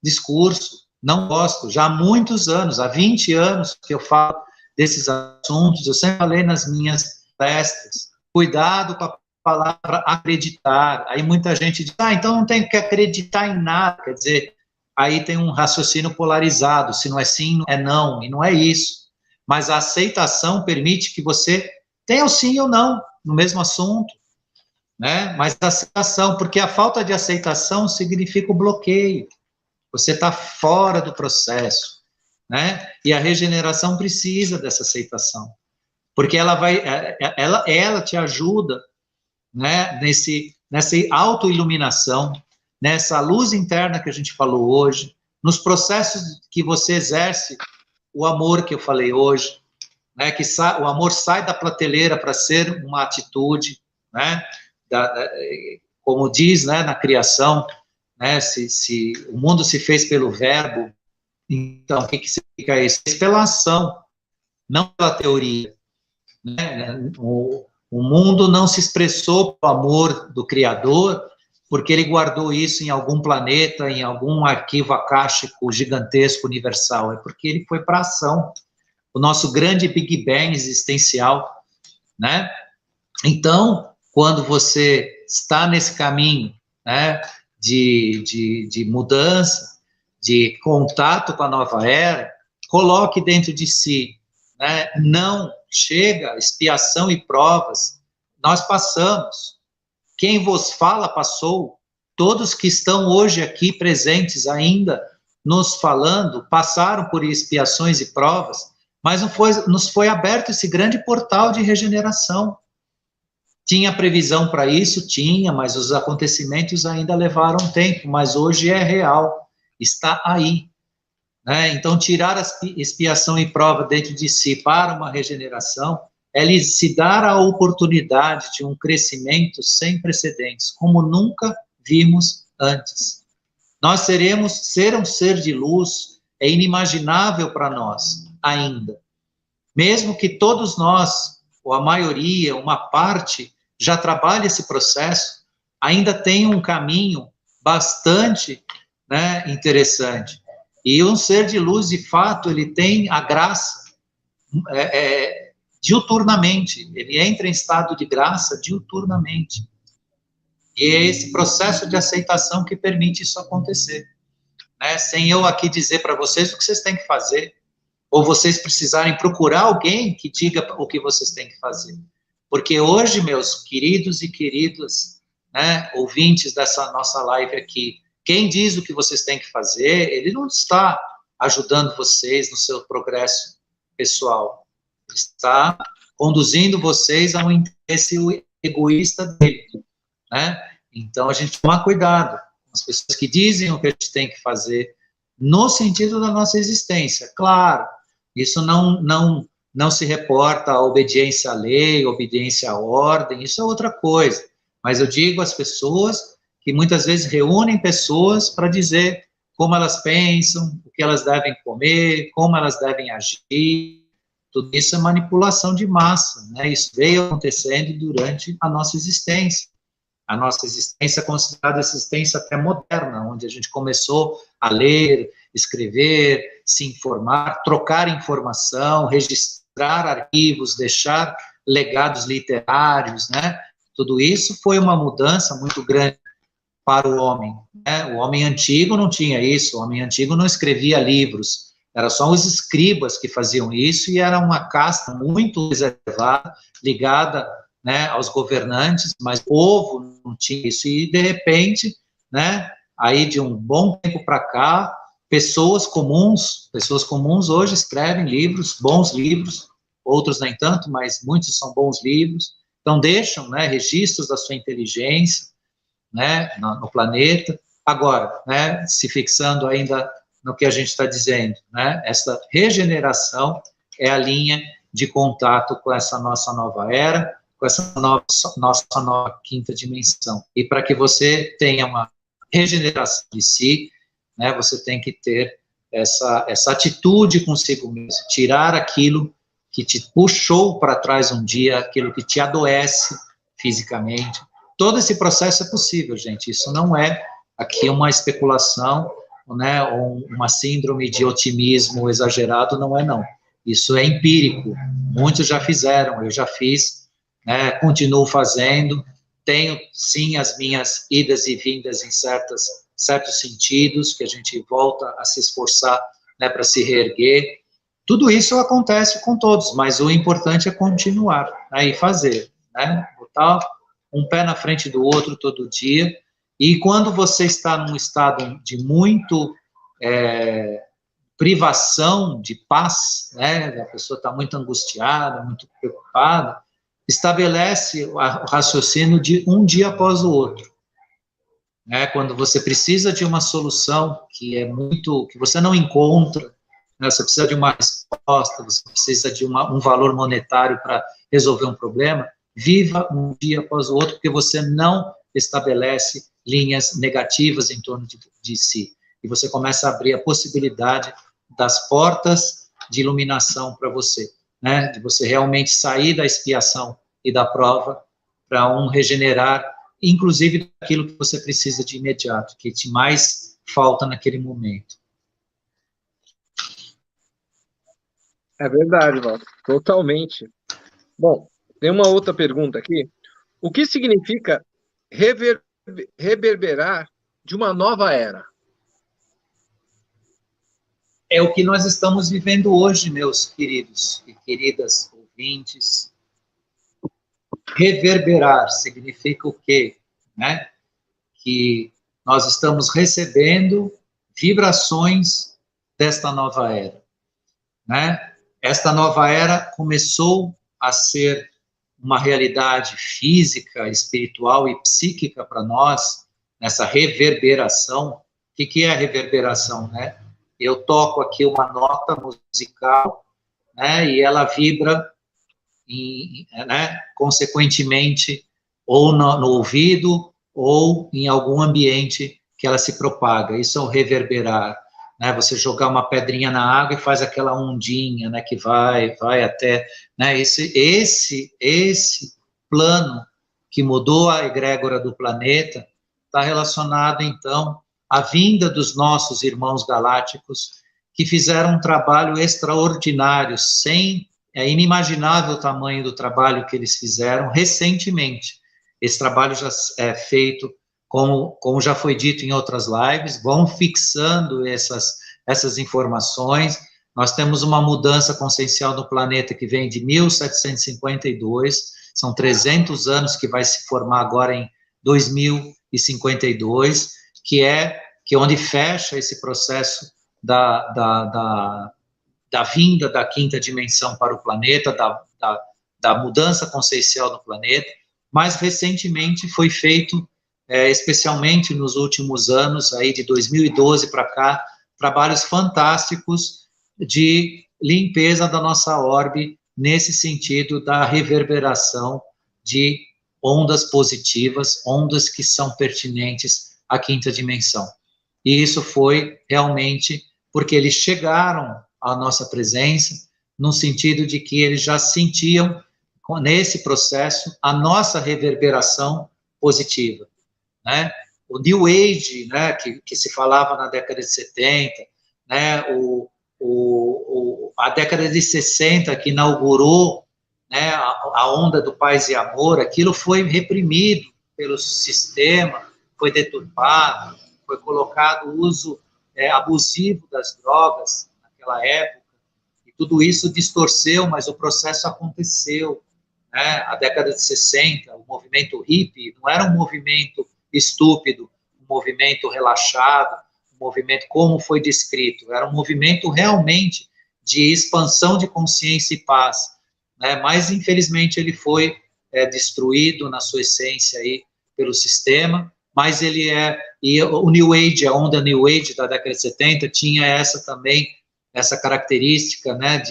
discurso, não gosto. Já há muitos anos, há 20 anos que eu falo desses assuntos, eu sempre falei nas minhas palestras, cuidado com a palavra acreditar. Aí muita gente diz, então não tem que acreditar em nada, quer dizer, aí tem um raciocínio polarizado, se não é sim, é não, e não é isso. Mas a aceitação permite que você tenha o sim ou não no mesmo assunto, né? Mas a aceitação, porque a falta de aceitação significa o bloqueio, você está fora do processo, né? E a regeneração precisa dessa aceitação, porque ela te ajuda, né, nessa autoiluminação, nessa luz interna que a gente falou hoje, nos processos que você exerce o amor que eu falei hoje, né, que o amor sai da prateleira para ser uma atitude, né, como diz, né, na criação, né, se o mundo se fez pelo verbo, então o que significa isso? Pela ação, não pela teoria, né? O mundo não se expressou pelo amor do Criador porque ele guardou isso em algum planeta, em algum arquivo akáshico gigantesco, universal, é porque ele foi para a ação, o nosso grande Big Bang existencial, né? Então, quando você está nesse caminho, né, de mudança, de contato com a nova era, coloque dentro de si, né, não chega, expiação e provas, nós passamos, quem vos fala passou, todos que estão hoje aqui presentes ainda, nos falando, passaram por expiações e provas, mas nos foi aberto esse grande portal de regeneração. Tinha previsão para isso? Tinha, mas os acontecimentos ainda levaram tempo, mas hoje é real, está aí. Né? Então, tirar a expiação e prova dentro de si para uma regeneração é lhe se dar a oportunidade de um crescimento sem precedentes, como nunca vimos antes. Nós ser um ser de luz é inimaginável para nós ainda. Mesmo que todos nós, ou a maioria, uma parte, já trabalhe esse processo, ainda tem um caminho bastante, né, interessante. E um ser de luz, de fato, ele tem a graça diuturnamente, ele entra em estado de graça diuturnamente. E é esse processo de aceitação que permite isso acontecer. Né? Sem eu aqui dizer para vocês o que vocês têm que fazer, ou vocês precisarem procurar alguém que diga o que vocês têm que fazer. Porque hoje, meus queridos e queridas, né, ouvintes dessa nossa live aqui, quem diz o que vocês têm que fazer, ele não está ajudando vocês no seu progresso pessoal. Ele está conduzindo vocês a um interesse egoísta dele. Né? Então, a gente toma cuidado com as pessoas que dizem o que a gente tem que fazer no sentido da nossa existência. Claro, isso não se reporta à obediência à lei, obediência à ordem, isso é outra coisa. Mas eu digo às pessoas que muitas vezes reúnem pessoas para dizer como elas pensam, o que elas devem comer, como elas devem agir. Tudo isso é manipulação de massa, né? Isso veio acontecendo durante a nossa existência. A nossa existência é considerada existência até moderna, onde a gente começou a ler, escrever, se informar, trocar informação, registrar arquivos, deixar legados literários, né? Tudo isso foi uma mudança muito grande para o homem, né? O homem antigo não tinha isso, o homem antigo não escrevia livros, eram só os escribas que faziam isso, e era uma casta muito reservada, ligada, né, aos governantes, mas o povo não tinha isso, e de repente, né, aí de um bom tempo para cá, pessoas comuns hoje escrevem livros, bons livros, outros nem tanto, mas muitos são bons livros, então deixam, né, registros da sua inteligência, né, no planeta. Agora, né, se fixando ainda no que a gente está dizendo, né, essa regeneração é a linha de contato com essa nossa nova era, com essa nossa nova quinta dimensão. E para que você tenha uma regeneração de si, né, você tem que ter essa atitude consigo mesmo, tirar aquilo que te puxou para trás um dia, aquilo que te adoece fisicamente. Todo esse processo é possível, gente. Isso não é aqui uma especulação, né, ou uma síndrome de otimismo exagerado, não é não. Isso é empírico. Muitos já fizeram, eu já fiz, né, continuo fazendo. Tenho, sim, as minhas idas e vindas em certos sentidos, que a gente volta a se esforçar, né, para se reerguer. Tudo isso acontece com todos, mas o importante é continuar, né, e fazer, né, botar um pé na frente do outro todo dia, e quando você está num estado de muito privação de paz, né, a pessoa está muito angustiada, muito preocupada, estabelece o raciocínio de um dia após o outro, né, quando você precisa de uma solução que você não encontra, né, você precisa de uma resposta, você precisa de um valor monetário para resolver um problema, viva um dia após o outro, porque você não estabelece linhas negativas em torno de si. E você começa a abrir a possibilidade das portas de iluminação para você, né? De você realmente sair da expiação e da prova para regenerar, inclusive daquilo que você precisa de imediato, que te mais falta naquele momento. É verdade, Walter, totalmente. Bom, tem uma outra pergunta aqui. O que significa reverberar de uma nova era? É o que nós estamos vivendo hoje, meus queridos e queridas ouvintes. Reverberar significa o quê? Né? Que nós estamos recebendo vibrações desta nova era, né? Esta nova era começou a ser uma realidade física, espiritual e psíquica para nós, nessa reverberação. O que é a reverberação, né? Eu toco aqui uma nota musical, né, e ela vibra, né, consequentemente, ou no ouvido, ou em algum ambiente que ela se propaga. Isso é o reverberar, né? Você jogar uma pedrinha na água e faz aquela ondinha, né, que vai até, né, esse plano que mudou a egrégora do planeta está relacionado, então, à vinda dos nossos irmãos galácticos, que fizeram um trabalho extraordinário, é inimaginável o tamanho do trabalho que eles fizeram recentemente. Esse trabalho já é feito, como já foi dito em outras lives, vão fixando essas informações. Nós temos uma mudança consciencial no planeta que vem de 1752, são 300 anos que vai se formar agora em 2052, que é onde fecha esse processo da vinda da quinta dimensão para o planeta, da mudança consciencial no planeta. Mais recentemente foi feito, especialmente nos últimos anos, aí de 2012 para cá, trabalhos fantásticos de limpeza da nossa orbe, nesse sentido da reverberação de ondas positivas, ondas que são pertinentes à quinta dimensão. E isso foi realmente porque eles chegaram à nossa presença no sentido de que eles já sentiam, nesse processo, a nossa reverberação positiva, né? O New Age, né, que se falava na década de 70, né, a década de 60, que inaugurou, né, a onda do paz e amor, aquilo foi reprimido pelo sistema, foi deturpado, foi colocado o uso abusivo das drogas naquela época, e tudo isso distorceu, mas o processo aconteceu, né? A década de 60, o movimento hippie não era um movimento estúpido, um movimento relaxado, um movimento como foi descrito, era um movimento realmente de expansão de consciência e paz, né? Mas infelizmente ele foi destruído na sua essência aí pelo sistema, mas ele e o New Age, a onda New Age da década de 70 tinha essa também, essa característica, né,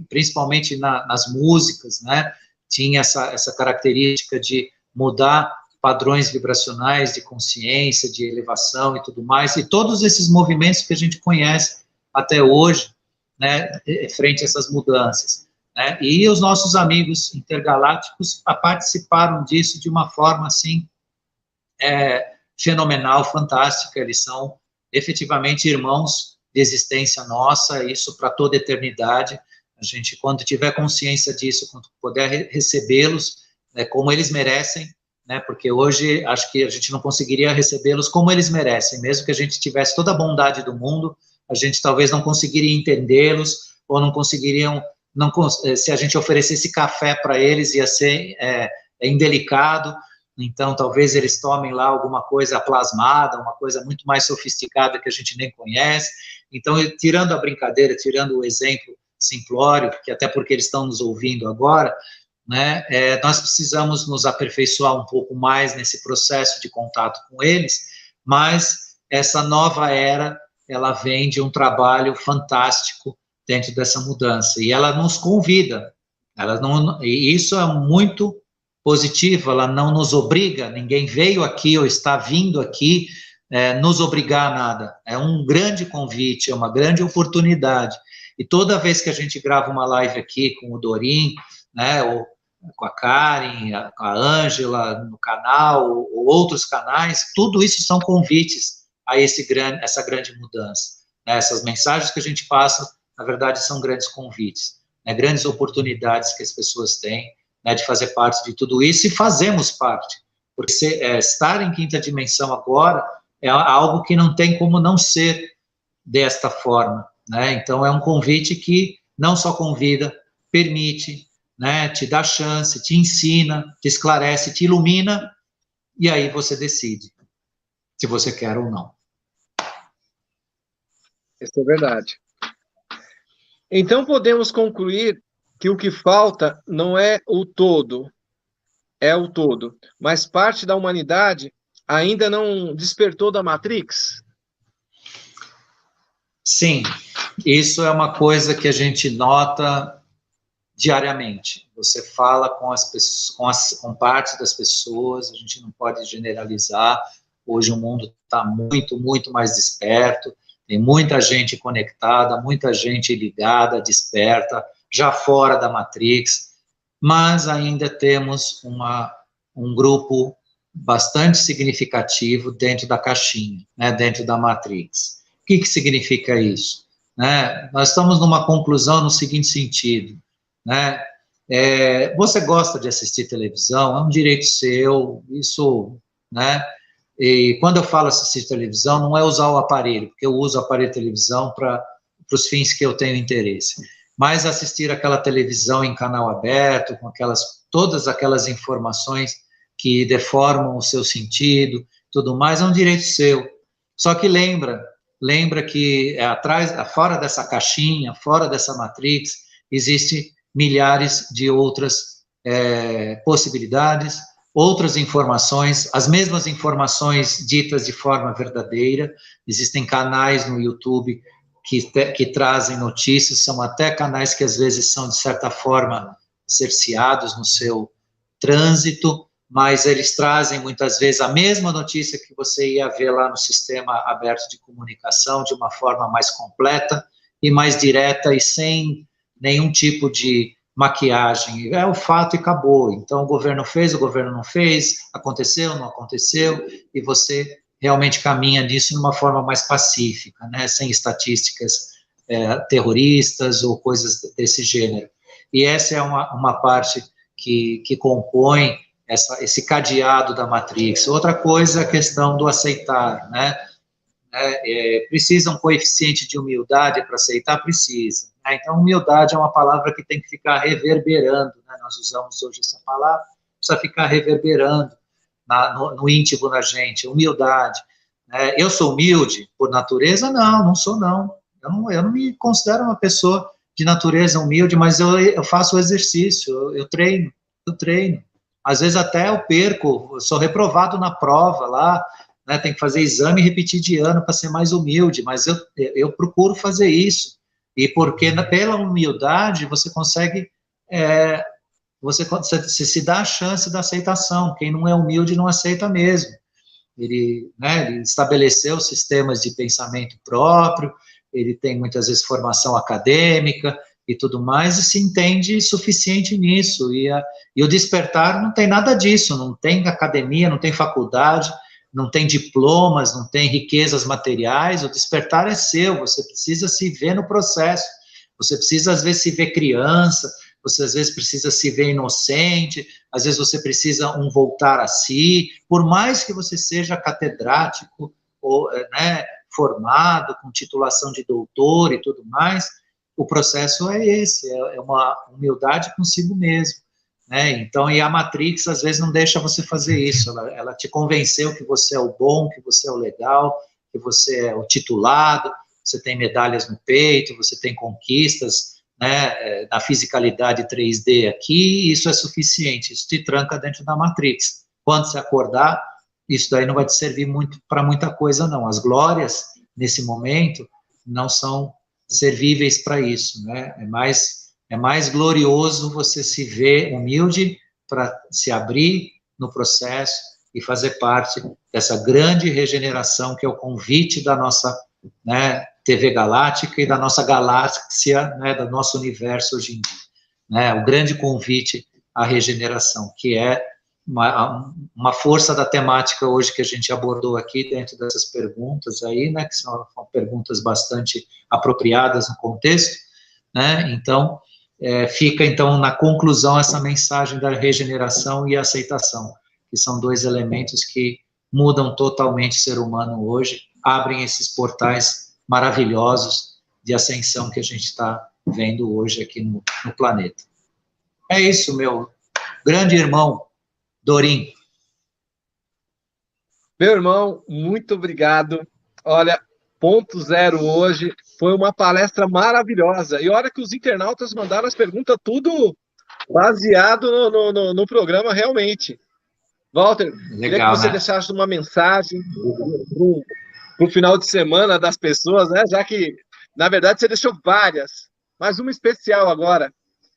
principalmente nas músicas, né, tinha essa característica de mudar padrões vibracionais de consciência, de elevação e tudo mais, e todos esses movimentos que a gente conhece até hoje, né, frente a essas mudanças, né, e os nossos amigos intergalácticos participaram disso de uma forma, assim, fenomenal, fantástica. Eles são efetivamente irmãos de existência nossa, isso para toda a eternidade. A gente, quando tiver consciência disso, quando puder recebê-los, né, como eles merecem, né, porque hoje acho que a gente não conseguiria recebê-los como eles merecem, mesmo que a gente tivesse toda a bondade do mundo, a gente talvez não conseguiria entendê-los, ou não conseguiriam, se a gente oferecesse café para eles, ia ser indelicado. Então, talvez eles tomem lá alguma coisa plasmada, uma coisa muito mais sofisticada que a gente nem conhece. Então, tirando a brincadeira, tirando o exemplo simplório, que até porque eles estão nos ouvindo agora, né, nós precisamos nos aperfeiçoar um pouco mais nesse processo de contato com eles, mas essa nova era, ela vem de um trabalho fantástico dentro dessa mudança, e ela nos convida, e isso é muito positivo, ela não nos obriga, ninguém veio aqui ou está vindo aqui nos obrigar a nada, é um grande convite, é uma grande oportunidade, e toda vez que a gente grava uma live aqui com o Dorim, né, ou com a Karen, com a Ângela, no canal, ou outros canais, tudo isso são convites a essa grande mudança, né, essas mensagens que a gente passa, na verdade, são grandes convites, né, grandes oportunidades que as pessoas têm, né, de fazer parte de tudo isso, e fazemos parte, porque estar em quinta dimensão agora é algo que não tem como não ser desta forma, né? Então é um convite que não só convida, permite, né, te dá chance, te ensina, te esclarece, te ilumina, e aí você decide se você quer ou não. Isso é verdade. Então podemos concluir que o que falta não é o todo, é o todo, mas parte da humanidade ainda não despertou da Matrix? Sim, isso é uma coisa que a gente nota diariamente. Você fala com as pessoas, com parte das pessoas, a gente não pode generalizar. Hoje o mundo está muito, muito mais desperto, tem muita gente conectada, muita gente ligada, desperta, já fora da Matrix, mas ainda temos um grupo bastante significativo dentro da caixinha, né, dentro da Matrix. O que significa isso? Né? Nós estamos numa conclusão no seguinte sentido, né? Você gosta de assistir televisão, é um direito seu, isso, né? E quando eu falo assistir televisão, não é usar o aparelho, porque eu uso o aparelho de televisão para os fins que eu tenho interesse, mas assistir aquela televisão em canal aberto, com todas aquelas informações que deformam o seu sentido, tudo mais, é um direito seu. Só que lembra que fora dessa caixinha, fora dessa matrix, existe milhares de outras possibilidades, outras informações, as mesmas informações ditas de forma verdadeira. Existem canais no YouTube que trazem notícias, são até canais que às vezes são, de certa forma, cerceados no seu trânsito, mas eles trazem muitas vezes a mesma notícia que você ia ver lá no sistema aberto de comunicação, de uma forma mais completa e mais direta e sem nenhum tipo de maquiagem. É o fato e acabou. Então, o governo fez, o governo não fez, aconteceu, não aconteceu, e você realmente caminha nisso de uma forma mais pacífica, né, sem estatísticas terroristas ou coisas desse gênero. E essa é uma parte que compõe esse cadeado da Matrix. Outra coisa é a questão do aceitar, né? Precisa um coeficiente de humildade para aceitar? Precisa. Né? Então, humildade é uma palavra que tem que ficar reverberando, né? Nós usamos hoje essa palavra, precisa ficar reverberando no íntimo da gente, humildade. Né? Eu sou humilde por natureza? Não, não sou não. Eu não me considero uma pessoa de natureza humilde, mas eu faço o exercício, eu treino. Às vezes até eu perco, eu sou reprovado na prova lá, né, tem que fazer exame e repetir de ano para ser mais humilde, mas eu procuro fazer isso, e porque pela humildade você consegue, você se dá a chance da aceitação. Quem não é humilde não aceita mesmo. Ele estabeleceu sistemas de pensamento próprio, ele tem muitas vezes formação acadêmica e tudo mais, e se entende suficiente nisso, e o despertar não tem nada disso, não tem academia, não tem faculdade, não tem diplomas, não tem riquezas materiais. O despertar é seu, você precisa se ver no processo, você precisa às vezes se ver criança, você às vezes precisa se ver inocente, às vezes você precisa voltar a si, por mais que você seja catedrático, ou, formado, com titulação de doutor e tudo mais, o processo é esse, é uma humildade consigo mesmo. Né? Então, e a Matrix, às vezes, não deixa você fazer isso, ela te convenceu que você é o bom, que você é o legal, que você é o titulado, você tem medalhas no peito, você tem conquistas, né, na fisicalidade 3D aqui, e isso é suficiente, isso te tranca dentro da Matrix. Quando você acordar, isso daí não vai te servir muito para muita coisa, não. As glórias, nesse momento, não são servíveis para isso, né? É mais glorioso você se ver humilde para se abrir no processo e fazer parte dessa grande regeneração que é o convite da nossa, né, TV Galáctica e da nossa galáxia, né, do nosso universo hoje em dia. Né? O grande convite à regeneração, que é uma força da temática hoje que a gente abordou aqui dentro dessas perguntas aí, né, que são perguntas bastante apropriadas no contexto, né? Então, fica então na conclusão essa mensagem da regeneração e aceitação, que são dois elementos que mudam totalmente o ser humano hoje, abrem esses portais maravilhosos de ascensão que a gente está vendo hoje aqui no planeta. É isso, meu grande irmão Dorim. Meu irmão, muito obrigado. Olha, ponto zero hoje, foi uma palestra maravilhosa. E olha que os internautas mandaram as perguntas tudo baseado no programa, realmente. Walter, queria que você deixasse uma mensagem para o final de semana das pessoas, né? Já que, na verdade, você deixou várias, mas uma especial agora,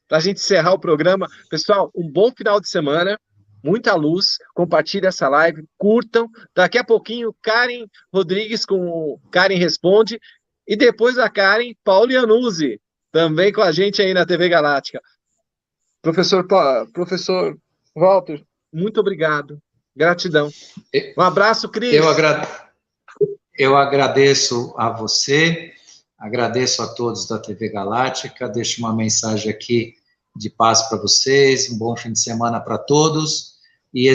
para a gente encerrar o programa. Pessoal, um bom final de semana. Muita luz, compartilhe essa live, curtam. Daqui a pouquinho, Karen Rodrigues com o Karen Responde. E depois da Karen, Paulo Iannuzzi, também com a gente aí na TV Galáctica. Professor Walter, muito obrigado. Gratidão. Um abraço, Cris. Eu agradeço a você, agradeço a todos da TV Galáctica, deixo uma mensagem aqui de paz para vocês, um bom fim de semana para todos, e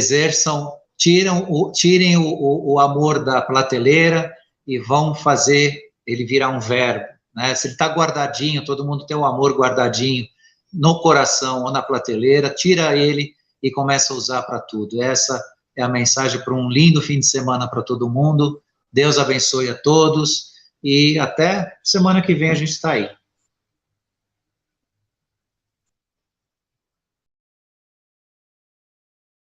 tirem o amor da prateleira e vão fazer ele virar um verbo, né? Se ele está guardadinho, todo mundo tem o amor guardadinho no coração ou na prateleira, tira ele e começa a usar para tudo. Essa é a mensagem para um lindo fim de semana para todo mundo. Deus abençoe a todos e até semana que vem a gente está aí.